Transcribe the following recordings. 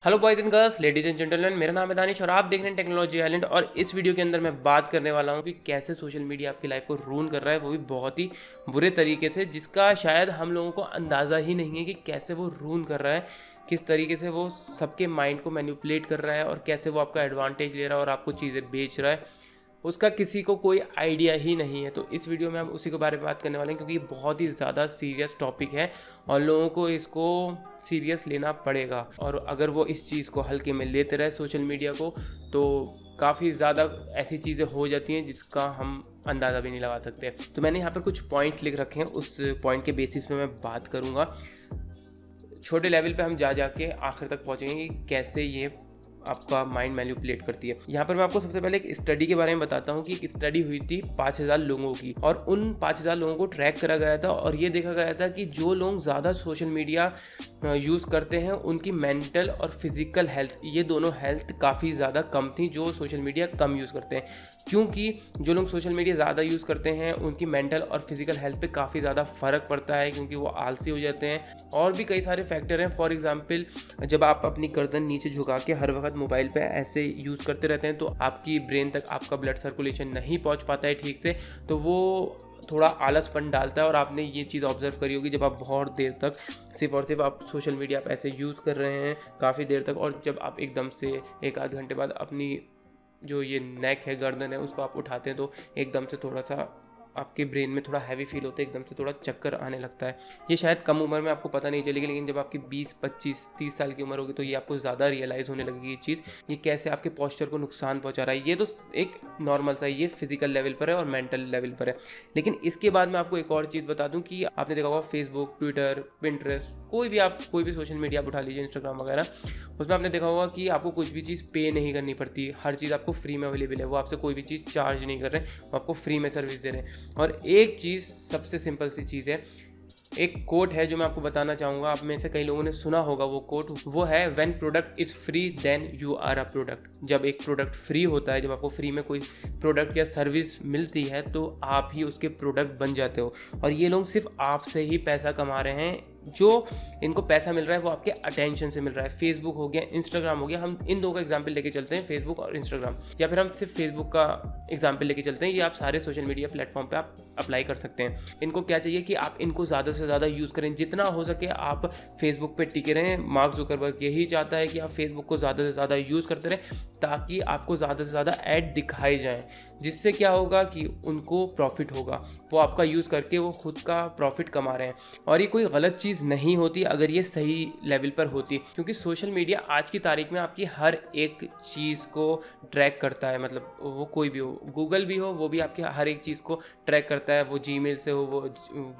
Hello boys and girls, ladies and gentleman, मेरा नाम है दानिश और आप देख रहे हैं टेक्नोलॉजी आइलैंड। और इस वीडियो के अंदर मैं बात करने वाला हूँ कि कैसे सोशल मीडिया आपकी लाइफ को रून कर रहा है, वो भी बहुत ही बुरे तरीके से, जिसका शायद हम लोगों को अंदाज़ा ही नहीं है कि कैसे वो रून कर रहा है, किस तरीके से वो सबके माइंड को मैनिपुलेट कर रहा है और कैसे वो आपका एडवांटेज ले रहा है और आपको चीज़ें बेच रहा है, उसका किसी को कोई आइडिया ही नहीं है। तो इस वीडियो में हम उसी के बारे में बात करने वाले हैं, क्योंकि ये बहुत ही ज़्यादा सीरियस टॉपिक है और लोगों को इसको सीरियस लेना पड़ेगा। और अगर वो इस चीज़ को हल्के में लेते रहे सोशल मीडिया को, तो काफ़ी ज़्यादा ऐसी चीज़ें हो जाती हैं जिसका हम अंदाज़ा भी नहीं लगा सकते। तो मैंने यहाँ पर कुछ पॉइंट्स लिख रखे हैं, उस पॉइंट के बेसिस पे मैं बात करूँगा। छोटे लेवल पे हम जा के आखिर तक पहुँचेंगे कि कैसे ये आपका माइंड मैनिपुलेट करती है। यहाँ पर मैं आपको सबसे पहले एक स्टडी के बारे में बताता हूँ कि एक स्टडी हुई थी 5000 लोगों की, और उन 5000 लोगों को ट्रैक करा गया था और ये देखा गया था कि जो लोग ज़्यादा सोशल मीडिया यूज़ करते हैं उनकी मेंटल और फिज़िकल हेल्थ, ये दोनों हेल्थ काफ़ी ज़्यादा कम थी जो सोशल मीडिया कम यूज़ करते हैं। क्योंकि जो लोग सोशल मीडिया ज़्यादा यूज़ करते हैं उनकी मेंटल और फिज़िकल हेल्थ पे काफ़ी ज़्यादा फ़र्क पड़ता है, क्योंकि वो आलसी हो जाते हैं। और भी कई सारे फैक्टर हैं। फॉर एग्जांपल, जब आप अपनी गर्दन नीचे झुका के हर वक्त मोबाइल पे ऐसे यूज़ करते रहते हैं तो आपकी ब्रेन तक आपका ब्लड सर्कुलेशन नहीं पहुंच पाता है ठीक से, तो वो थोड़ा आलसपन डालता है। और आपने ये चीज़ ऑब्जर्व करी होगी, जब आप बहुत देर तक सिर्फ और सिर्फ आप सोशल मीडिया पर ऐसे यूज़ कर रहे हैं काफ़ी देर तक, और जब आप एकदम से एक आध घंटे बाद अपनी जो ये नेक है, गर्दन है, उसको आप उठाते हैं तो एकदम से थोड़ा सा आपके ब्रेन में थोड़ा हैवी फील होता है, एकदम से थोड़ा चक्कर आने लगता है। ये शायद कम उम्र में आपको पता नहीं चलेगी, लेकिन जब आपकी 20, 25, 30 साल की उम्र होगी तो ये आपको ज़्यादा रियलाइज़ होने लगेगी ये चीज़, ये कैसे आपके पोस्चर को नुकसान पहुंचा रहा है। ये तो एक नॉर्मल सा, ये फिजिकल लेवल पर है और मेंटल लेवल पर है। लेकिन इसके बाद मैं आपको एक और चीज़ बता दूँ कि आपने देखा होगा फेसबुक, ट्विटर, पिंटरेस्ट, कोई भी सोशल मीडिया आप उठा लीजिए, इंस्टाग्राम वगैरह, उसमें आपने देखा होगा कि आपको कुछ भी चीज़ पे नहीं करनी पड़ती, हर चीज़ आपको फ्री में अवेलेबल है। वो आपसे कोई भी चीज़ चार्ज नहीं कर रहे हैं, वो आपको फ्री में सर्विस दे रहे हैं। और एक चीज़, सबसे सिंपल सी चीज़ है, एक कोट है जो मैं आपको बताना चाहूँगा, आप में से कई लोगों ने सुना होगा वो कोट, वो है when product is free then you are a product. जब एक प्रोडक्ट फ्री होता है, जब आपको फ्री में कोई प्रोडक्ट या सर्विस मिलती है तो आप ही उसके प्रोडक्ट बन जाते हो। और ये लोग सिर्फ आपसे ही पैसा कमा रहे हैं। जो इनको पैसा मिल रहा है वो आपके अटेंशन से मिल रहा है। फेसबुक हो गया, इंस्टाग्राम हो गया, हम इन दो का एग्जाम्पल लेके चलते हैं, फेसबुक और इंस्टाग्राम, या फिर हम सिर्फ फेसबुक का एग्जाम्पल लेके चलते हैं। ये आप सारे सोशल मीडिया प्लेटफॉर्म पे आप अप्लाई कर सकते हैं। इनको क्या चाहिए कि आप इनको ज़्यादा से ज़्यादा यूज़ करें, जितना हो सके आप फेसबुक पे टिके रहें। मार्क जुकरबर्ग यही चाहता है कि आप फेसबुक को ज़्यादा से ज़्यादा यूज़ करते रहें, ताकि आपको ज़्यादा से ज़्यादा ऐड दिखाए जाएँ, जिससे क्या होगा कि उनको प्रॉफिट होगा। वो आपका यूज़ करके वो खुद का प्रॉफिट कमा रहे हैं। और ये कोई गलत चीज़ नहीं होती अगर ये सही लेवल पर होती, क्योंकि सोशल मीडिया आज की तारीख में आपकी हर एक चीज़ को ट्रैक करता है। मतलब वो कोई भी हो, गूगल भी हो, वो भी आपकी हर एक चीज़ को ट्रैक करता है। वो जीमेल से हो, वो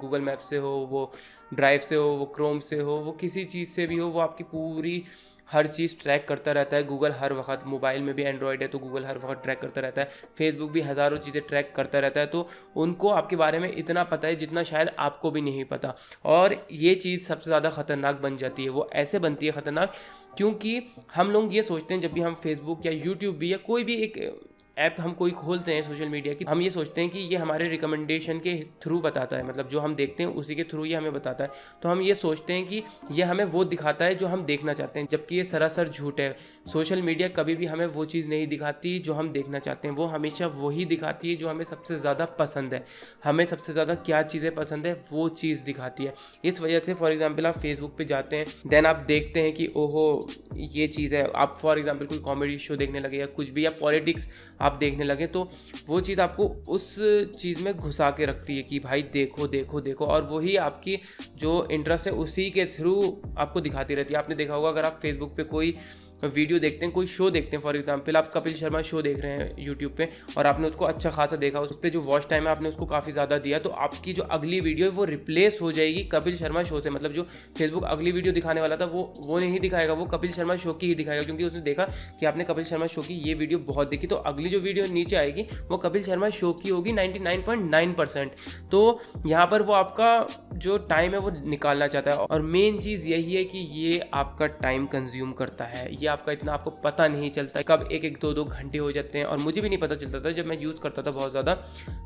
गूगल मैप से हो, वो ड्राइव से हो, वो क्रोम से हो, वो किसी चीज़ से भी हो, वो आपकी पूरी हर चीज़ ट्रैक करता रहता है। गूगल हर वक्त, मोबाइल में भी एंड्रॉयड है तो गूगल हर वक्त ट्रैक करता रहता है। फेसबुक भी हज़ारों चीज़ें ट्रैक करता रहता है। तो उनको आपके बारे में इतना पता है जितना शायद आपको भी नहीं पता। और ये चीज़ सबसे ज़्यादा ख़तरनाक बन जाती है। वो ऐसे बनती है ख़तरनाक क्योंकि हम लोग ये सोचते हैं, जब भी हम फेसबुक या यूट्यूब भी या कोई भी एक ऐप हम कोई खोलते हैं सोशल मीडिया की, हम ये सोचते हैं कि ये हमारे रिकमेंडेशन के थ्रू बताता है, मतलब जो हम देखते हैं उसी के थ्रू ये हमें बताता है। तो हम ये सोचते हैं कि ये हमें वो दिखाता है जो हम देखना चाहते हैं, जबकि ये सरासर झूठ है। सोशल मीडिया कभी भी हमें वो चीज़ नहीं दिखाती जो हम देखना चाहते हैं, वो हमेशा वही दिखाती है जो हमें सबसे ज़्यादा पसंद है। हमें सबसे ज़्यादा क्या चीज़ें पसंद है वो चीज़ दिखाती है। इस वजह से फॉर एग्जाम्पल आप फेसबुक पे जाते हैं, देन आप देखते हैं कि ओहो ये चीज़ है। आप फॉर एग्जाम्पल कोई कॉमेडी शो देखने लगे या कुछ भी, या पॉलिटिक्स आप देखने लगे, तो वो चीज़ आपको उस चीज़ में घुसा के रखती है कि भाई देखो देखो देखो, और वही आपकी जो इंटरेस्ट है उसी के थ्रू आपको दिखाती रहती है। आपने देखा होगा, अगर आप फेसबुक पे कोई वीडियो देखते हैं, कोई शो देखते हैं, फॉर एग्जांपल आप कपिल शर्मा शो देख रहे हैं यूट्यूब पे, और आपने उसको अच्छा खासा देखा, उस पर जो वॉच टाइम है आपने उसको काफ़ी ज़्यादा दिया, तो आपकी जो अगली वीडियो है वो रिप्लेस हो जाएगी कपिल शर्मा शो से। मतलब जो फेसबुक अगली वीडियो दिखाने वाला था वो नहीं दिखाएगा, वो कपिल शर्मा शो की ही दिखाएगा, क्योंकि उसने देखा कि आपने कपिल शर्मा शो की ये वीडियो बहुत देखी, तो अगली जो वीडियो नीचे आएगी वो कपिल शर्मा शो की होगी 99.9%। तो यहाँ पर वो आपका जो टाइम है वो निकालना चाहता है। और मेन चीज़ यही है कि ये आपका टाइम कंज्यूम करता है। ये आपका इतना आपको पता नहीं चलता कब एक एक दो दो घंटे हो जाते हैं। और मुझे भी नहीं पता चलता था, जब मैं यूज़ करता था बहुत ज़्यादा,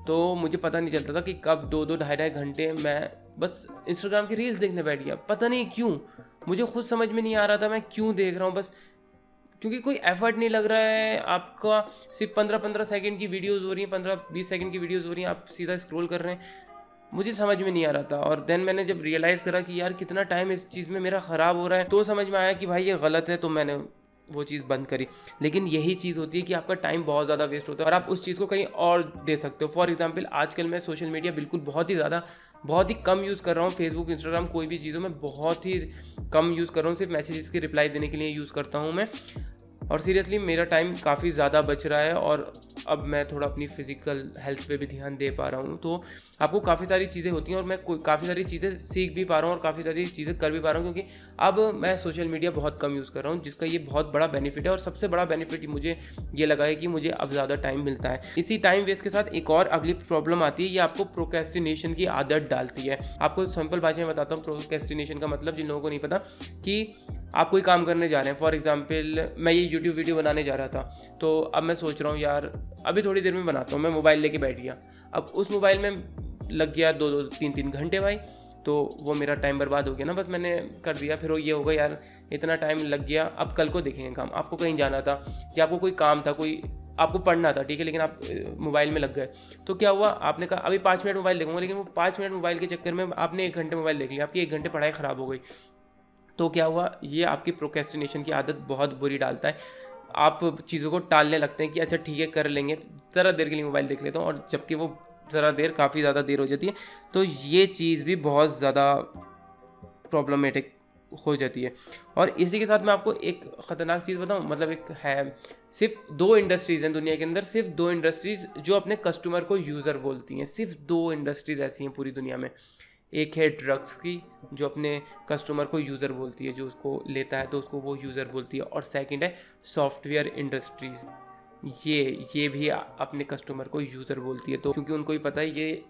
तो मुझे पता नहीं चलता था कि कब दो दो ढाई ढाई घंटे मैं बस इंस्टाग्राम की रील्स देखने बैठ गया, पता नहीं क्यों। मुझे खुद समझ में नहीं आ रहा था मैं क्यों देख रहा हूँ, बस क्योंकि कोई एफर्ट नहीं लग रहा है आपका। सिर्फ 15-15 सेकंड की वीडियोस हो रही हैं, 15-20 सेकंड की वीडियोस हो रही हैं, आप सीधा स्क्रॉल कर रहे हैं। मुझे समझ में नहीं आ रहा था। और देन मैंने जब रियलाइज़ करा कि यार कितना टाइम इस चीज़ में मेरा ख़राब हो रहा है, तो समझ में आया कि भाई ये गलत है, तो मैंने वो चीज़ बंद करी। लेकिन यही चीज़ होती है कि आपका टाइम बहुत ज़्यादा वेस्ट होता है और आप उस चीज़ को कहीं और दे सकते हो। फॉर एग्जांपल आजकल मैं सोशल मीडिया बिल्कुल बहुत ही कम यूज़ कर रहा हूँ। फेसबुक, इंस्टाग्राम, कोई भी चीज़ों में बहुत ही कम यूज़ कर रहा हूँ। सिर्फ मैसेजेस के रिप्लाई देने के लिए यूज़ करता हूँ मैं। और सीरियसली मेरा टाइम काफ़ी ज़्यादा बच रहा है और अब मैं थोड़ा अपनी फ़िज़िकल हेल्थ पे भी ध्यान दे पा रहा हूँ। तो आपको काफ़ी सारी चीज़ें होती हैं और मैं काफ़ी सारी चीज़ें सीख भी पा रहा हूँ और काफ़ी सारी चीज़ें कर भी पा रहा हूँ, क्योंकि अब मैं सोशल मीडिया बहुत कम यूज़ कर रहा हूँ, जिसका ये बहुत बड़ा बेनिफिट है। और सबसे बड़ा बेनिफिट मुझे ये लगा है कि मुझे अब ज़्यादा टाइम मिलता है। इसी टाइम वेस्ट के साथ एक और अगली प्रॉब्लम आती है, ये आपको प्रोक्रेस्टिनेशन की आदत डालती है। आपको सिंपल भाषा में बताता हूँ प्रोक्रेस्टिनेशन का मतलब, जिन लोगों को नहीं पता, कि आप कोई काम करने जा रहे हैं। फॉर एग्जांपल मैं ये यूट्यूब वीडियो बनाने जा रहा था, तो अब मैं सोच रहा हूँ यार अभी थोड़ी देर में बनाता हूँ, मैं मोबाइल लेके बैठ गया। अब उस मोबाइल में लग गया 2-3 घंटे भाई, तो वो मेरा टाइम बर्बाद हो गया ना, बस मैंने कर दिया। फिर वो ये होगा यार इतना टाइम लग गया, अब कल को देखेंगे काम। आपको कहीं जाना था या आपको कोई काम था, कोई आपको पढ़ना था, ठीक है, लेकिन आप मोबाइल में लग गए, तो क्या हुआ, आपने कहा अभी 5 मिनट मोबाइल देखूंगा, लेकिन वो 5 मिनट मोबाइल के चक्कर में आपने 1 घंटे मोबाइल देख लिया, आपकी 1 घंटे पढ़ाई ख़राब हो गई। तो क्या हुआ, ये आपकी प्रोक्रेस्टिनेशन की आदत बहुत बुरी डालता है। आप चीज़ों को टालने लगते हैं कि अच्छा ठीक है कर लेंगे, ज़रा देर के लिए मोबाइल देख लेता हूँ, और जबकि वो ज़रा देर काफ़ी ज़्यादा देर हो जाती है। तो ये चीज़ भी बहुत ज़्यादा प्रॉब्लमेटिक हो जाती है। और इसी के साथ मैं आपको एक ख़तरनाक चीज़ बताऊँ, मतलब एक है, सिर्फ 2 इंडस्ट्रीज़ हैं दुनिया के अंदर, सिर्फ 2 इंडस्ट्रीज़ जो अपने कस्टमर को यूज़र बोलती हैं। सिर्फ 2 इंडस्ट्रीज़ ऐसी हैं पूरी दुनिया में। एक है ड्रग्स की, जो अपने कस्टमर को यूज़र बोलती है, जो उसको लेता है तो उसको वो यूज़र बोलती है। और सेकंड है सॉफ्टवेयर इंडस्ट्रीज़, ये भी अपने कस्टमर को यूज़र बोलती है। तो क्योंकि उनको भी पता है ये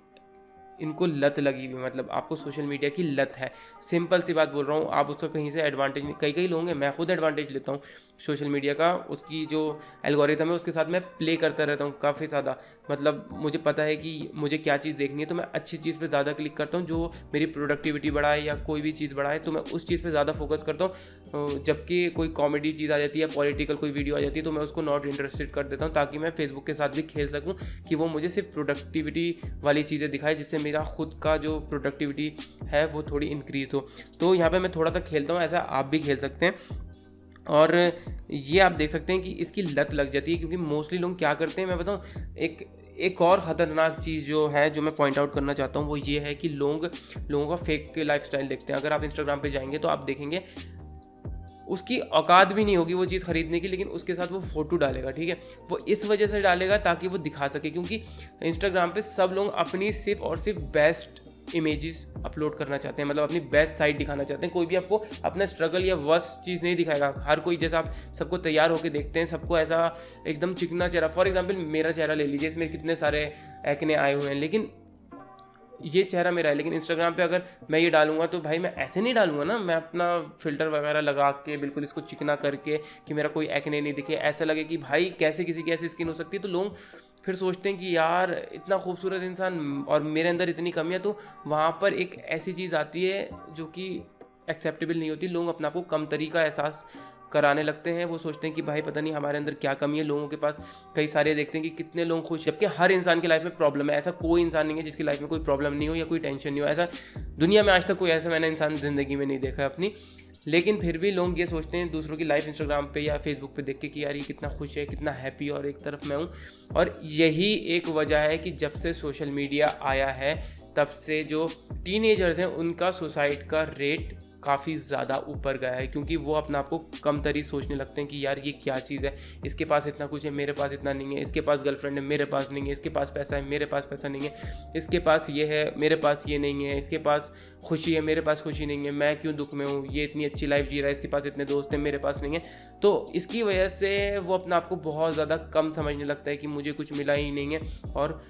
इनको लत लगी हुई, मतलब आपको सोशल मीडिया की लत है। सिंपल सी बात बोल रहा हूँ, आप उसका कहीं से एडवांटेज नहीं, कई लोग हैं, मैं खुद एडवांटेज लेता हूँ सोशल मीडिया का। उसकी जो एल्गोरिथम है उसके साथ मैं प्ले करता रहता हूँ काफ़ी ज़्यादा। मतलब मुझे पता है कि मुझे क्या चीज़ देखनी है, तो मैं अच्छी चीज़ पे ज़्यादा क्लिक करता हूँ, जो मेरी प्रोडक्टिविटी बढ़ाए या कोई भी चीज़ बढ़ाए, तो मैं उस चीज़ पे ज़्यादा फोकस करता हूँ। जबकि कोई कॉमेडी चीज़ आ जाती है, पॉलिटिकल कोई वीडियो आ जाती है, तो मैं उसको नॉट इंटरेस्टेड कर देता हूँ, ताकि मैं फेसबुक के साथ भी खेल सकूँ कि वो मुझे सिर्फ प्रोडक्टिविटी वाली चीज़ें दिखाए, जिससे मेरा खुद का जो प्रोडक्टिविटी है वो थोड़ी इंक्रीज़ हो। तो यहाँ पे मैं थोड़ा सा खेलता हूँ, ऐसा आप भी खेल सकते हैं। और ये आप देख सकते हैं कि इसकी लत लग जाती है, क्योंकि मोस्टली लोग क्या करते हैं मैं बताऊँ, एक और ख़तरनाक चीज़ जो है, जो मैं पॉइंट आउट करना चाहता हूँ, वो ये है कि लोगों का फेक लाइफस्टाइल देखते हैं। अगर आप इंस्टाग्राम पे जाएंगे तो आप देखेंगे उसकी औकात भी नहीं होगी वो चीज़ ख़रीदने की, लेकिन उसके साथ वो फ़ोटो डालेगा, ठीक है। वो इस वजह से डालेगा ताकि वो दिखा सके, क्योंकि इंस्टाग्राम पे सब लोग अपनी सिर्फ और सिर्फ बेस्ट इमेजेस अपलोड करना चाहते हैं, मतलब अपनी बेस्ट साइड दिखाना चाहते हैं। कोई भी आपको अपना स्ट्रगल या वर्स्ट चीज़ नहीं दिखाएगा। हर कोई, जैसा आप सबको तैयार होकर देखते हैं, सबको ऐसा एकदम चिकना चेहरा, फॉर एग्जांपल मेरा चेहरा ले लीजिए, इसमें कितने सारे एक्ने आए हुए हैं, लेकिन ये चेहरा मेरा है। लेकिन इंस्टाग्राम पे अगर मैं ये डालूंगा तो भाई मैं ऐसे नहीं डालूंगा ना, मैं अपना फ़िल्टर वगैरह लगा के बिल्कुल इसको चिकना करके कि मेरा कोई एक्ने नहीं दिखे, ऐसा लगे कि भाई कैसे किसी की ऐसी स्किन हो सकती है। तो लोग फिर सोचते हैं कि यार इतना खूबसूरत इंसान और मेरे अंदर इतनी कमियां, तो वहाँ पर एक ऐसी चीज़ आती है जो कि एक्सेप्टेबल नहीं होती। लोग अपने आप को कम तरीका एहसास कराने लगते हैं। वो सोचते हैं कि भाई पता नहीं हमारे अंदर क्या कमी है। लोगों के पास कई सारे देखते हैं कि कितने लोग खुश, जबकि हर इंसान की लाइफ में प्रॉब्लम है। ऐसा कोई इंसान नहीं है जिसकी लाइफ में कोई प्रॉब्लम नहीं हो या कोई टेंशन नहीं हो। ऐसा दुनिया में आज तक कोई ऐसा मैंने इंसान ज़िंदगी में नहीं देखा है अपनी। लेकिन फिर भी लोग ये सोचते हैं दूसरों की लाइफ इंस्टाग्राम पे या फेसबुक पे देख के कि यार ये कितना खुश है, कितना हैप्पी, और एक तरफ मैं हूँ। और यही एक वजह है कि जब से सोशल मीडिया आया है तब से जो टीनेजर्स हैं उनका सुसाइड का रेट काफ़ी ज़्यादा ऊपर गया है, क्योंकि वो अपने आप को कम तरी सोचने लगते हैं कि यार ये क्या चीज़ है, इसके पास इतना कुछ है, मेरे पास इतना नहीं है, इसके पास गर्लफ्रेंड है, मेरे पास नहीं है, इसके पास पैसा है, मेरे पास पैसा नहीं है, इसके पास ये है, मेरे पास ये नहीं है, इसके पास खुशी है, मेरे पास खुशी नहीं है, मैं क्यों दुख में हूँ, ये इतनी अच्छी लाइफ जी रहा है, इसके पास इतने दोस्त हैं, मेरे पास नहीं है। तो इसकी वजह से वो अपने आप को बहुत ज़्यादा कम समझने लगता है कि मुझे कुछ मिला ही नहीं है। और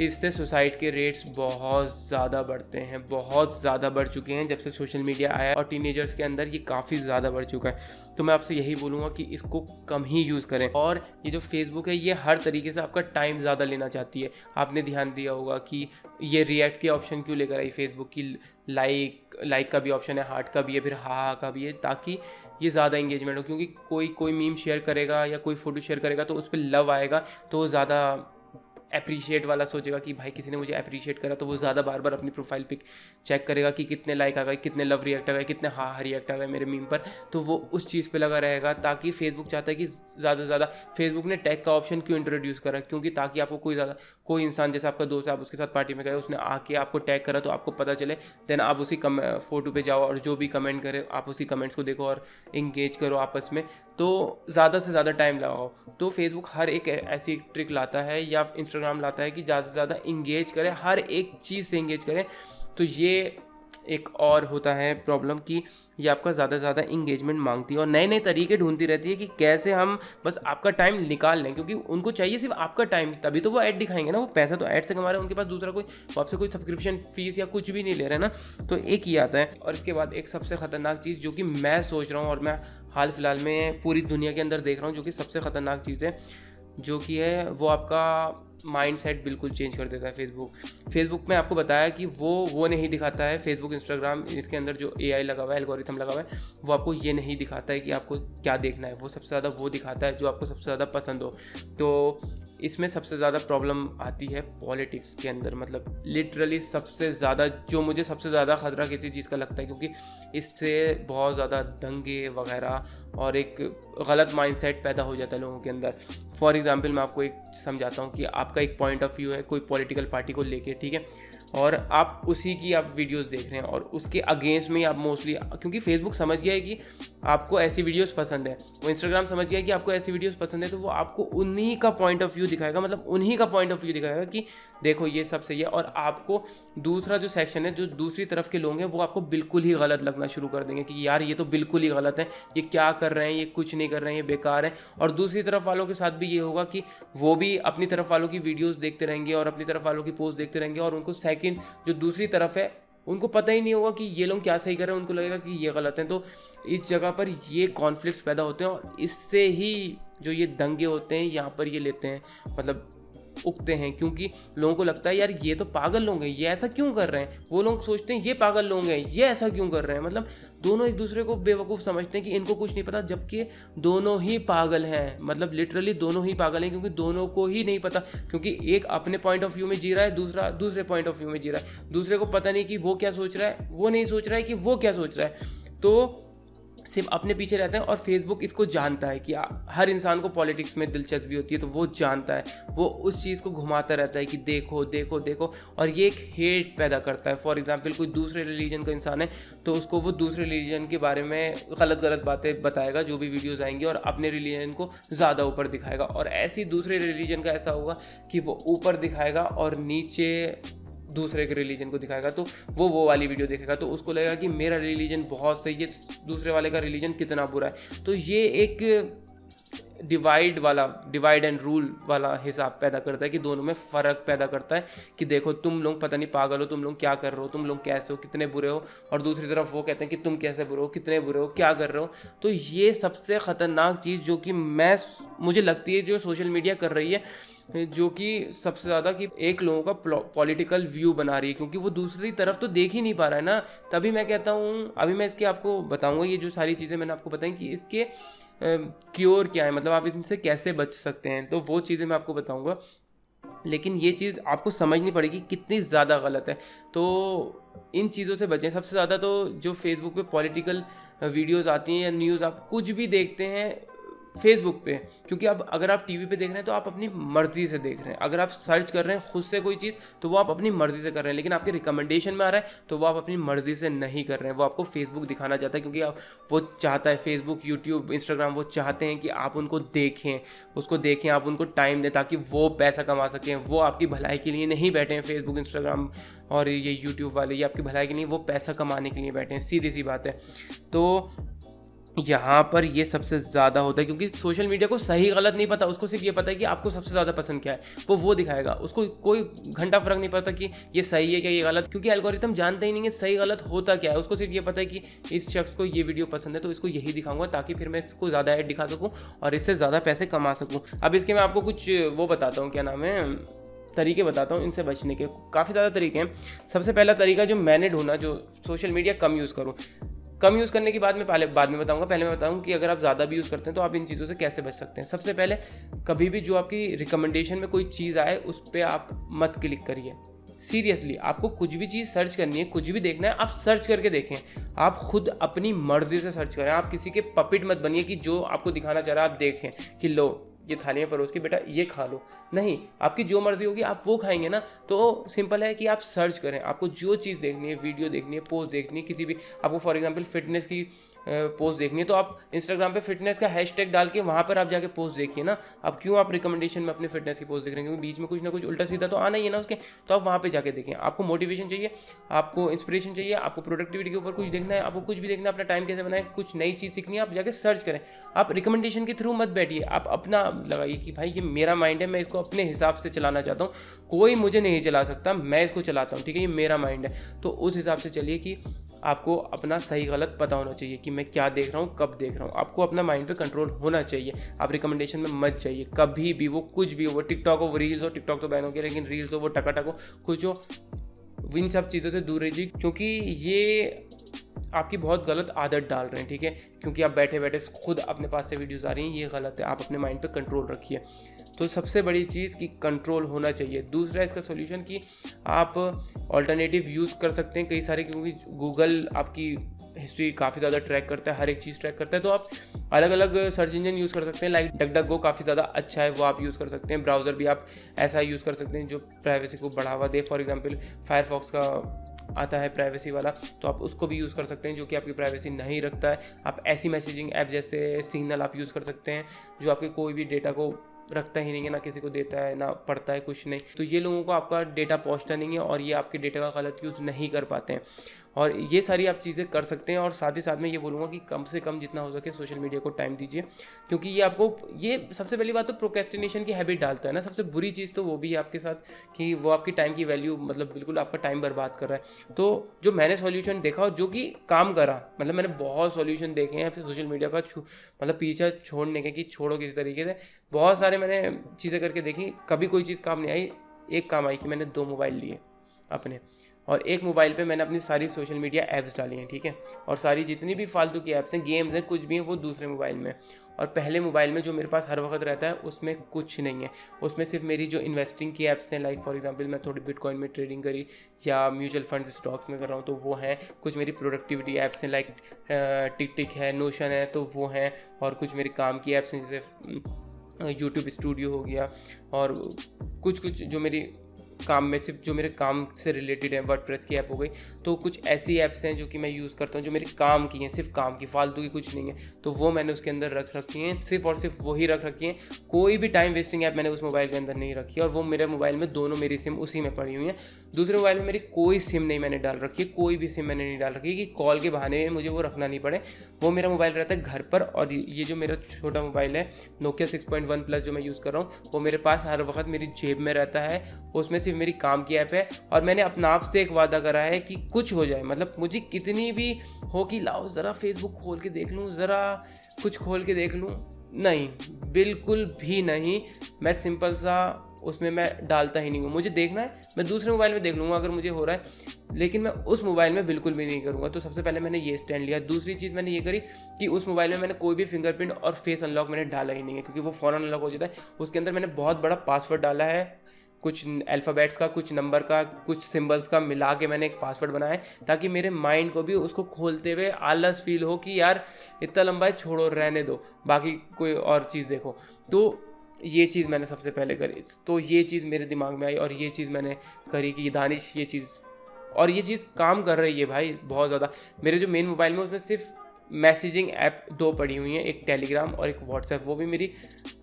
इससे सुसाइड के रेट्स बहुत ज़्यादा बढ़ते हैं, बहुत ज़्यादा बढ़ चुके हैं जब से सोशल मीडिया आया, और टीनेजर्स के अंदर ये काफ़ी ज़्यादा बढ़ चुका है। तो मैं आपसे यही बोलूँगा कि इसको कम ही यूज़ करें। और ये जो फेसबुक है ये हर तरीके से आपका टाइम ज़्यादा लेना चाहती है। आपने ध्यान दिया होगा कि ये रिएक्ट के ऑप्शन क्यों लेकर आई फेसबुक की, लाइक का भी ऑप्शन है, हार्ट का भी है, फिर हा का भी है, ताकि ये ज़्यादा इंगेजमेंट हो। क्योंकि कोई मीम शेयर करेगा या कोई फ़ोटो शेयर करेगा तो उस पर लव आएगा, तो वो ज़्यादा अप्रिशिएट वाला सोचेगा कि भाई किसी ने मुझे अप्रिशिएट करा, तो वो ज़्यादा बार बार अपनी प्रोफाइल पिक चेक करेगा कि कितने लाइक आ गए, कितने लव रिएक्ट आ गए, कितने हाँ रिएक्ट आ गए मेरे मीम पर, तो वो उस चीज़ पे लगा रहेगा। ताकि फेसबुक चाहता है कि ज़्यादा से ज़्यादा, फेसबुक ने टैग का ऑप्शन क्यों इंट्रोड्यूस करा, क्योंकि ताकि आपको कोई इंसान जैसे आपका दोस्त है, आप उसके साथ पार्टी में गए, उसने आके आपको टैग करा तो आपको पता चले, देन आप उसी फोटो पे जाओ और जो भी कमेंट करे आप उसी कमेंट्स को देखो और इंगेज करो आपस में, तो ज़्यादा से ज़्यादा टाइम लगाओ। तो फेसबुक हर एक ऐसी ट्रिक लाता है या इंस्टाग्राम लाता है कि ज़्यादा से ज़्यादा इंगेज करें, हर एक चीज़ से इंगेज करें। तो ये एक और होता है प्रॉब्लम कि ये आपका ज़्यादा से ज़्यादा इंगेजमेंट मांगती है और नए नए तरीके ढूंढती रहती है कि कैसे हम बस आपका टाइम निकाल लें, क्योंकि उनको चाहिए सिर्फ आपका टाइम, तभी तो वो ऐड दिखाएंगे ना। वो पैसा तो ऐड से कमा रहे हैं, उनके पास दूसरा कोई आपसे कोई सब्सक्रिप्शन फीस या कुछ भी नहीं ले रहे ना। तो एक ये आता है। और इसके बाद एक सबसे ख़तरनाक चीज़ जो कि मैं सोच रहा हूँ और मैं हाल फिलहाल में पूरी दुनिया के अंदर देख रहा हूँ, जो कि सबसे ख़तरनाक चीज़ है, जो कि है वो आपका माइंडसेट बिल्कुल चेंज कर देता है फेसबुक में आपको बताया कि वो नहीं दिखाता है। फेसबुक इंस्टाग्राम इसके अंदर जो AI लगा हुआ है, एल्गोरिथम लगा हुआ है, वो आपको ये नहीं दिखाता है कि आपको क्या देखना है। वो सबसे ज़्यादा वो दिखाता है जो आपको सबसे ज़्यादा पसंद हो। तो इसमें सबसे ज़्यादा प्रॉब्लम आती है पॉलिटिक्स के अंदर, मतलब लिटरली सबसे ज़्यादा जो मुझे सबसे ज़्यादा ख़तरा किसी चीज़ का लगता है, क्योंकि इससे बहुत ज़्यादा दंगे वगैरह और एक गलत माइंडसेट पैदा हो जाता है लोगों के अंदर। फॉर एग्जांपल मैं आपको एक समझाता हूँ कि आपका एक पॉइंट ऑफ व्यू है कोई पॉलिटिकल पार्टी को लेके, ठीक है, और आप उसी की आप वीडियोस देख रहे हैं और उसके अगेंस्ट में आप मोस्टली, क्योंकि फेसबुक समझ गया है कि आपको ऐसी वीडियोस पसंद है, वो इंस्टाग्राम समझ गया है कि आपको ऐसी वीडियोस पसंद है, तो वो आपको उन्हीं का पॉइंट ऑफ व्यू दिखाएगा, मतलब उन्हीं का पॉइंट ऑफ व्यू दिखाएगा कि देखो ये सब सही है। और आपको दूसरा जो सेक्शन है, जो दूसरी तरफ के लोग हैं, वो आपको बिल्कुल ही गलत लगना शुरू कर देंगे कि यार ये तो बिल्कुल ही गलत है, ये क्या कर रहे हैं, ये कुछ नहीं कर रहे हैं, ये बेकार है। और दूसरी तरफ वालों के साथ भी ये होगा कि वो भी अपनी तरफ वालों की वीडियोस देखते रहेंगे और अपनी तरफ वालों की पोस्ट देखते रहेंगे, और उनको सेकंड जो दूसरी तरफ है उनको पता ही नहीं होगा कि ये लोग क्या सही कर रहे हैं, उनको लगेगा कि ये गलत है। तो इस जगह पर ये कॉन्फ्लिक्ट्स पैदा होते हैं और इससे ही जो ये दंगे होते हैं यहाँ पर ये लेते हैं, मतलब उगते हैं, क्योंकि लोगों को लगता है यार ये तो पागल लोग हैं, ये ऐसा क्यों कर रहे हैं। वो लोग सोचते हैं ये पागल लोग हैं, ये ऐसा क्यों कर रहे हैं, मतलब दोनों एक दूसरे को बेवकूफ़ समझते हैं कि इनको कुछ नहीं पता, जबकि दोनों ही पागल हैं, मतलब लिटरली दोनों ही पागल हैं, क्योंकि दोनों को ही नहीं पता। क्योंकि एक अपने पॉइंट ऑफ व्यू में जी रहा है, दूसरा दूसरे पॉइंट ऑफ व्यू में जी रहा है, दूसरे को पता नहीं कि वो क्या सोच रहा है, वो नहीं सोच रहा है कि वो क्या सोच रहा है, तो सिर्फ अपने पीछे रहते हैं। और फेसबुक इसको जानता है कि हर इंसान को पॉलिटिक्स में दिलचस्पी होती है, तो वो जानता है, वो उस चीज़ को घुमाता रहता है कि देखो देखो देखो, और ये एक हेट पैदा करता है। फॉर एग्जांपल कोई दूसरे रिलीजन का इंसान है तो उसको वो दूसरे रिलीजन के बारे में गलत बातें बताएगा, जो भी वीडियोज़ आएंगी, और अपने रिलीजन को ज़्यादा ऊपर दिखाएगा। और ऐसी दूसरे रिलीजन का ऐसा होगा कि वो ऊपर दिखाएगा और नीचे दूसरे के रिलीजन को दिखाएगा, तो वो वाली वीडियो देखेगा तो उसको लगेगा कि मेरा रिलीजन बहुत सही है, दूसरे वाले का रिलीजन कितना बुरा है। तो ये एक डिवाइड एंड रूल वाला हिसाब पैदा करता है कि दोनों में फ़र्क पैदा करता है कि देखो तुम लोग पता नहीं पागल हो, तुम लोग क्या कर रहे हो, तुम लोग कैसे हो, कितने बुरे हो, और दूसरी तरफ वो कहते हैं कि तुम कैसे बुरे हो, कितने बुरे हो, क्या कर रहे हो। तो ये सबसे ख़तरनाक चीज़ जो कि मुझे लगती है जो सोशल मीडिया कर रही है, जो कि सबसे ज़्यादा कि एक लोगों का पॉलिटिकल व्यू बना रही है, क्योंकि वो दूसरी तरफ तो देख ही नहीं पा रहा है ना। तभी मैं कहता हूँ, अभी मैं इसके आपको बताऊँगा, ये जो सारी चीज़ें मैंने आपको बताई कि इसके क्योर क्या है, मतलब आप इनसे कैसे बच सकते हैं, तो वो चीज़ें मैं आपको बताऊँगा। लेकिन ये चीज़ आपको समझनी पड़ेगी कितनी ज़्यादा गलत है, तो इन चीज़ों से बचें। सबसे ज़्यादा तो जो फेसबुक पे पॉलिटिकल वीडियोस आती हैं या न्यूज़ आप कुछ भी देखते हैं फेसबुक पे, क्योंकि अब अगर आप टीवी पे देख रहे हैं तो आप अपनी मर्ज़ी से देख रहे हैं, अगर आप सर्च कर रहे हैं खुद से कोई चीज़ तो वो आप अपनी मर्ज़ी से कर रहे हैं, लेकिन आपके रिकमेंडेशन में आ रहा है तो वो आप अपनी मर्ज़ी से नहीं कर रहे हैं, वो आपको फेसबुक दिखाना चाहता है, क्योंकि वो चाहता है, फेसबुक, यूट्यूब, इंस्टाग्राम, वो चाहते हैं कि आप उनको देखें, उसको देखें, आप उनको टाइम दें ताकि वो पैसा कमा सकें। वो आपकी भलाई के लिए नहीं बैठे हैं, फेसबुक, इंस्टाग्राम और ये यूट्यूब वाले, ये आपकी भलाई के लिए, वो पैसा कमाने के लिए बैठे हैं, सीधी सी बात है। तो यहाँ पर ये सबसे ज़्यादा होता है, क्योंकि सोशल मीडिया को सही गलत नहीं पता, उसको सिर्फ ये पता है कि आपको सबसे ज़्यादा पसंद क्या है, वो दिखाएगा। उसको कोई घंटा फ़र्क नहीं पड़ता कि ये सही है क्या ये गलत, क्योंकि एल्गोरिथम जानते ही नहीं है सही गलत होता क्या है। उसको सिर्फ ये पता है कि इस शख्स को ये वीडियो पसंद है तो इसको यही दिखाऊंगा ताकि फिर मैं इसको ज़्यादा ऐड दिखा सकूँ और इससे ज़्यादा पैसे कमा सकूँ। अब इसके मैं आपको कुछ वो बताता हूँ, क्या नाम है, तरीके बताता हूँ इनसे बचने के। काफ़ी ज़्यादा तरीके हैं। सबसे पहला तरीका जो मैंने ढूंढा, जो सोशल मीडिया कम यूज़ करूँ। कम यूज़ करने की बाद में बाद में बताऊंगा। पहले मैं बताऊँ कि अगर आप ज़्यादा भी यूज़ करते हैं तो आप इन चीज़ों से कैसे बच सकते हैं। सबसे पहले, कभी भी जो आपकी रिकमेंडेशन में कोई चीज़ आए उस पर आप मत क्लिक करिए। सीरियसली, आपको कुछ भी चीज़ सर्च करनी है, कुछ भी देखना है, आप सर्च करके देखें। आप खुद अपनी मर्जी से सर्च करें। आप किसी के पपिट मत बनिए कि जो आपको दिखाना चाह रहा है आप देखें कि लो ये थाली में परोस के बेटा ये खा लो। नहीं, आपकी जो मर्जी होगी आप वो खाएंगे ना। तो सिंपल है कि आप सर्च करें। आपको जो चीज़ देखनी है, वीडियो देखनी है, पोस्ट देखनी है, किसी भी, आपको फॉर एग्जांपल फिटनेस की पोस्ट देखनी है तो आप इंस्टाग्राम पे फिटनेस का हैशटैग डाल के वहाँ पर आप जाके पोस्ट देखिए ना। अब क्यों आप रिकमेंडेशन में अपने फिटनेस की पोस्ट देख रहे हैं, क्योंकि बीच में कुछ ना कुछ उल्टा सीधा तो आना ही है ना उसके। तो आप वहाँ पे जाके देखें। आपको मोटिवेशन चाहिए, आपको इंस्पिरेशन चाहिए, आपको प्रोडक्टिविटी के ऊपर कुछ देखना है, आपको कुछ भी देखना है, अपना टाइम कैसे बनाए, कुछ नई चीज़ सीखनी है, आप जाके सर्च करें। आप रिकमेंडेशन के थ्रू मत बैठिए। आप अपना लगाइए कि भाई ये मेरा माइंड है, मैं इसको अपने हिसाब से चलाना चाहता हूँ, कोई मुझे नहीं चला सकता, मैं इसको चलाता हूँ, ठीक है, ये मेरा माइंड है। तो उस हिसाब से चलिए कि आपको अपना सही गलत पता होना चाहिए कि मैं क्या देख रहा हूँ, कब देख रहा हूँ। आपको अपना माइंड पे कंट्रोल होना चाहिए। आप रिकमेंडेशन में मत जाइए कभी भी। वो कुछ भी हो, वो टिकटॉक हो, वो रील्स हो, टिकटॉक तो बैन हो गया, लेकिन रील्स हो, वो टकाटक हो, कुछ हो, इन सब चीज़ों से दूर रहिए, क्योंकि ये आपकी बहुत गलत आदत डाल रहे हैं, ठीक है। क्योंकि आप बैठे बैठे खुद अपने पास से वीडियोज़ आ रही हैं, ये गलत है। आप अपने माइंड पे कंट्रोल रखिए। तो सबसे बड़ी चीज़ कि कंट्रोल होना चाहिए। दूसरा इसका सॉल्यूशन कि आप ऑल्टरनेटिव यूज़ कर सकते हैं कई सारे, क्योंकि गूगल आपकी हिस्ट्री काफ़ी ज़्यादा ट्रैक करता है, हर एक चीज़ ट्रैक करता है। तो आप अलग अलग सर्च इंजन यूज़ कर सकते हैं। लाइक डकडकगो काफ़ी ज़्यादा अच्छा है, वो आप यूज़ कर सकते हैं। ब्राउज़र भी आप ऐसा यूज़ कर सकते हैं जो प्राइवेसी को बढ़ावा दे। फॉर एग्जांपल फायरफॉक्स का आता है प्राइवेसी वाला, तो आप उसको भी यूज़ कर सकते हैं, जो कि आपकी प्राइवेसी नहीं रखता है। आप ऐसी मैसेजिंग ऐप जैसे सिग्नल आप यूज़ कर सकते हैं, जो आपके कोई भी डेटा को रखता ही नहीं है, ना किसी को देता है, ना पढ़ता है, कुछ नहीं। तो ये लोगों को आपका डेटा पहुंचता नहीं है और ये आपके डेटा का गलत यूज़ नहीं कर पाते हैं। और ये सारी आप चीज़ें कर सकते हैं। और साथ ही साथ में ये बोलूँगा कि कम से कम जितना हो सके सोशल मीडिया को टाइम दीजिए, क्योंकि ये आपको, ये सबसे पहली बात तो प्रोक्रेस्टिनेशन की हैबिट डालता है ना। सबसे बुरी चीज़ तो वो भी है आपके साथ कि वो आपकी टाइम की वैल्यू, मतलब बिल्कुल आपका टाइम बर्बाद कर रहा है। तो जो मैंने सॉल्यूशन देखा जो कि काम करा, मतलब मैंने बहुत सॉल्यूशन देखे हैं फिर सोशल मीडिया का मतलब पीछा छोड़ने के, कि छोड़ो किसी तरीके से। बहुत सारे मैंने चीज़ें करके देखी, कभी कोई चीज़ काम नहीं आई। एक काम आई कि मैंने 2 मोबाइल लिए अपने, और एक मोबाइल पे मैंने अपनी सारी सोशल मीडिया ऐप्स डाली हैं, ठीक है। और सारी जितनी भी फालतू की ऐप्स हैं, गेम्स हैं, कुछ भी हैं, वो दूसरे मोबाइल में। और पहले मोबाइल में जो मेरे पास हर वक्त रहता है उसमें कुछ नहीं है। उसमें सिर्फ मेरी जो इन्वेस्टिंग की ऐप्स हैं, लाइक फॉर एग्जांपल मैं थोड़ी बिटकॉइन में ट्रेडिंग करी या म्यूचुअल फंड्स स्टॉक्स में कर रहा हूँ, तो वो हैं। कुछ मेरी प्रोडक्टिविटी ऐप्स हैं, लाइक टिक है, नोशन है, तो वो हैं। और कुछ मेरी काम की ऐप्स हैं, जैसे यूट्यूब स्टूडियो हो गया। और कुछ जो मेरी काम में, सिर्फ जो मेरे काम से रिलेटेड है, वर्डप्रेस की ऐप हो गई। तो कुछ ऐसी ऐप्स हैं जो कि मैं यूज़ करता हूँ, जो मेरे काम की हैं, सिर्फ काम की, फालतू की कुछ नहीं है। तो वो मैंने उसके अंदर रख रखी हैं, सिर्फ और सिर्फ वही रख रखी हैं। कोई भी टाइम वेस्टिंग ऐप मैंने उस मोबाइल के अंदर नहीं रखी है। और वो मेरे मोबाइल में दोनों मेरी सिम उसी में पड़ी हुई हैं। दूसरे मोबाइल में मेरी कोई सिम नहीं मैंने डाल रखी है, कोई भी सिम मैंने नहीं डाल रखी है कि कॉल के बहाने में मुझे वो रखना नहीं पड़े। वो मेरा मोबाइल रहता है घर पर। और ये जो मेरा छोटा मोबाइल है नोकिया 6.1 प्लस जो मैं यूज़ कर रहा हूँ, वो मेरे पास हर वक्त मेरी जेब में रहता है। उसमें सिर्फ मेरी काम की ऐप है। और मैंने अपना आप से एक वादा करा है कि कुछ हो जाए, मतलब मुझे कितनी भी हो कि लाओ ज़रा फेसबुक खोल के देख लूँ, ज़रा कुछ खोल के देख लूँ, नहीं, बिल्कुल भी नहीं। मैं सिंपल सा उसमें मैं डालता ही नहीं हूँ। मुझे देखना है मैं दूसरे मोबाइल में देख लूँगा अगर मुझे हो रहा है, लेकिन मैं उस मोबाइल में बिल्कुल भी नहीं करूँगा। तो सबसे पहले मैंने ये स्टैंड लिया। दूसरी चीज़ मैंने ये करी कि उस मोबाइल में मैंने कोई भी फिंगरप्रिंट और फेस अनलॉक मैंने डाला ही नहीं है, क्योंकि वो फ़ौरन अनलॉक हो जाता है। उसके अंदर मैंने बहुत बड़ा पासवर्ड डाला है, कुछ अल्फ़ाबेट्स का, कुछ नंबर का, कुछ सिंबल्स का मिला के मैंने एक पासवर्ड बनाया है, ताकि मेरे माइंड को भी उसको खोलते हुए आलस फील हो कि यार इतना लंबा है, छोड़ो, रहने दो, बाकी कोई और चीज़ देखो। तो ये चीज़ मैंने सबसे पहले करी। तो ये चीज़ मेरे दिमाग में आई और ये चीज़ मैंने करी कि दानिश ये चीज़, और ये चीज़ काम कर रही है भाई बहुत ज़्यादा। मेरे जो मेन मोबाइल में उसमें सिर्फ मैसेजिंग ऐप 2 पड़ी हुई हैं, एक टेलीग्राम और एक व्हाट्सएप, वो भी मेरी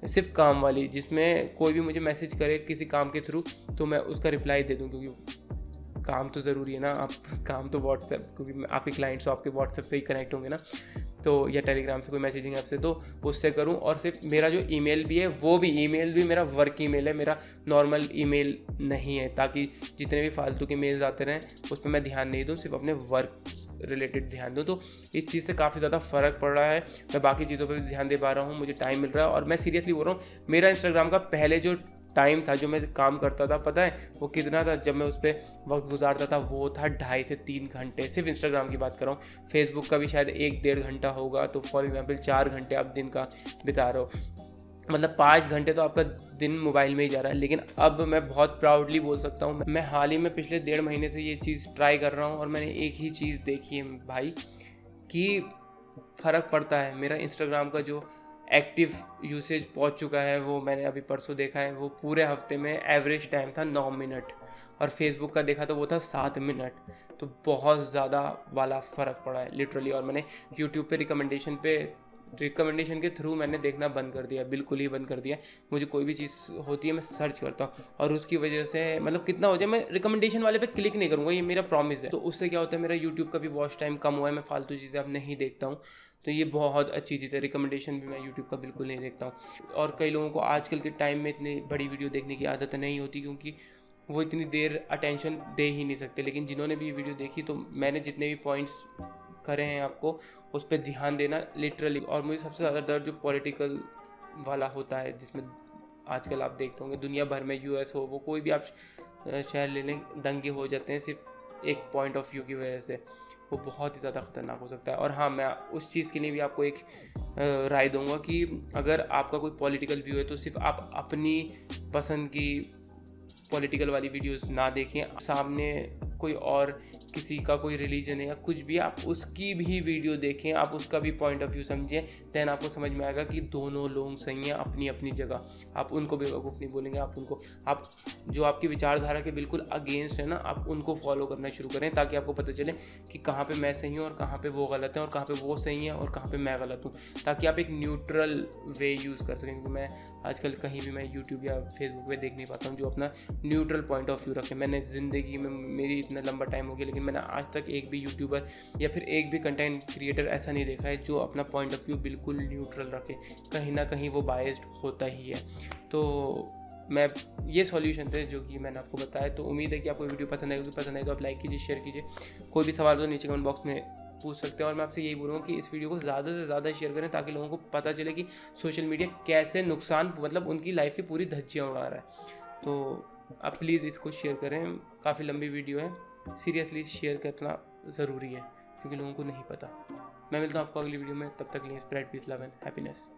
सिर्फ काम वाली, जिसमें कोई भी मुझे मैसेज करे किसी काम के थ्रू तो मैं उसका रिप्लाई दे दूं, क्योंकि काम तो ज़रूरी है ना। आप काम तो व्हाट्सएप, क्योंकि आपके क्लाइंट्स तो आपके व्हाट्सएप से ही कनेक्ट होंगे ना। तो या टेलीग्राम से कोई मैसेजिंग ऐप से, तो उससे करूं। और सिर्फ मेरा जो ईमेल भी है वो भी ईमेल भी मेरा वर्क ईमेल है, मेरा नॉर्मल ईमेल नहीं है, ताकि जितने भी फालतू के मेल्स आते रहें उस पर मैं ध्यान नहीं दूं, सिर्फ अपने वर्क रिलेटेड ध्यान दूं। तो इस चीज़ से काफ़ी ज़्यादा फ़र्क पड़ रहा है, मैं बाकी चीज़ों पर भी ध्यान दे पा रहा हूँ, मुझे टाइम मिल रहा है। और मैं सीरियसली बोल रहा हूँ, मेरा इंस्टाग्राम का पहले जो टाइम था, जो मैं काम करता था, पता है वो कितना था? जब मैं उस पर वक्त गुजारता था वो था 2.5 से 3 घंटे, सिर्फ इंस्टाग्राम की बात कर रहा हूँ। फेसबुक का भी शायद 1-1.5 घंटा होगा, तो फॉर एग्जांपल 4 घंटे आप दिन का बिता रहे हो, मतलब 5 घंटे तो आपका दिन मोबाइल में ही जा रहा है। लेकिन अब मैं बहुत प्राउडली बोल सकता हूँ, मैं हाल ही में पिछले 1.5 महीने से ये चीज़ ट्राई कर रहा हूँ, और मैंने एक ही चीज़ देखी है भाई कि फ़र्क पड़ता है। मेरा इंस्टाग्राम का जो एक्टिव यूसेज पहुंच चुका है, वो मैंने अभी परसों देखा है, वो पूरे हफ्ते में एवरेज टाइम था 9 मिनट, और फेसबुक का देखा तो वो था 7 मिनट। तो बहुत ज़्यादा वाला फ़र्क पड़ा है लिटरली। और मैंने यूट्यूब पे रिकमेंडेशन के थ्रू मैंने देखना बंद कर दिया, बिल्कुल ही बंद कर दिया। मुझे कोई भी चीज़ होती है मैं सर्च करता हूँ, और उसकी वजह से मतलब कितना हो जाए मैं रिकमेंडेशन वाले पे क्लिक नहीं करूँगा, ये मेरा प्रॉमिस है। तो उससे क्या होता है, मेरा यूट्यूब का भी वॉच टाइम कम हुआ है, मैं फालतू चीज़ें अब नहीं देखता हूँ। तो ये बहुत अच्छी चीज़ है। रिकमेंडेशन भी मैं यूट्यूब का बिल्कुल नहीं देखता हूँ। और कई लोगों को आजकल के टाइम में इतनी बड़ी वीडियो देखने की आदत नहीं होती, क्योंकि वो इतनी देर अटेंशन दे ही नहीं सकते। लेकिन जिन्होंने भी ये वीडियो देखी, तो मैंने जितने भी पॉइंट्स करे हैं आपको उस पर ध्यान देना लिटरली। और मुझे सबसे ज़्यादा डर जो पॉलिटिकल वाला होता है, जिसमें आजकल आप देखते होंगे दुनिया भर में, यूएस हो, वो कोई भी आप शहर ले लें, दंगे हो जाते हैं सिर्फ एक पॉइंट ऑफ व्यू की वजह से। वो बहुत ही ज़्यादा ख़तरनाक हो सकता है। और हाँ, मैं उस चीज़ के लिए भी आपको एक राय दूंगा कि अगर आपका कोई पॉलिटिकल व्यू है, तो सिर्फ आप अपनी पसंद की पॉलिटिकल वाली वीडियोस ना देखें। सामने कोई और किसी का कोई रिलीजन है या कुछ भी, आप उसकी भी वीडियो देखें, आप उसका भी पॉइंट ऑफ व्यू समझें, देन आपको समझ में आएगा कि दोनों लोग सही हैं अपनी अपनी जगह। आप उनको बेवकूफ़ नहीं बोलेंगे, आप जो आपकी विचारधारा के बिल्कुल अगेंस्ट है ना, आप उनको फॉलो करना शुरू करें, ताकि आपको पता चले कि कहाँ पे मैं सही हूँ और कहाँ पे वो गलत है, और कहाँ पे वो सही है और कहाँ पे मैं गलत हूँ, ताकि आप एक न्यूट्रल वे यूज़ कर सकें। क्योंकि मैं आजकल कहीं भी मैं यूट्यूब या फेसबुक पे देख नहीं पाता हूँ जो अपना न्यूट्रल पॉइंट ऑफ व्यू रखे। मैंने ज़िंदगी में, मेरी इतना लंबा टाइम हो गया, लेकिन मैंने आज तक एक भी यूट्यूबर या फिर एक भी कंटेंट क्रिएटर ऐसा नहीं देखा है जो अपना पॉइंट ऑफ व्यू बिल्कुल न्यूट्रल रखे। कहीं ना कहीं वो बायस्ड होता ही है। तो मैं ये सॉल्यूशन थे जो कि मैंने आपको बताया। तो उम्मीद है कि आपको वीडियो पसंद आएगी। पसंद आए तो आप लाइक कीजिए, शेयर कीजिए। कोई भी सवाल तो नीचे कमेंट बॉक्स में पूछ सकते हैं। और मैं आपसे यही बोलूँगा कि इस वीडियो को ज़्यादा से ज़्यादा शेयर करें, ताकि लोगों को पता चले कि सोशल मीडिया कैसे नुकसान, मतलब उनकी लाइफ की पूरी धज्जियाँ उड़ा रहा है। तो आप प्लीज़ इसको शेयर करें। काफ़ी लंबी वीडियो है, सीरियसली शेयर करना ज़रूरी है, क्योंकि लोगों को नहीं पता। मैं मिलता हूँ आपको अगली वीडियो में, तब तक के लिए spread peace, love and happiness.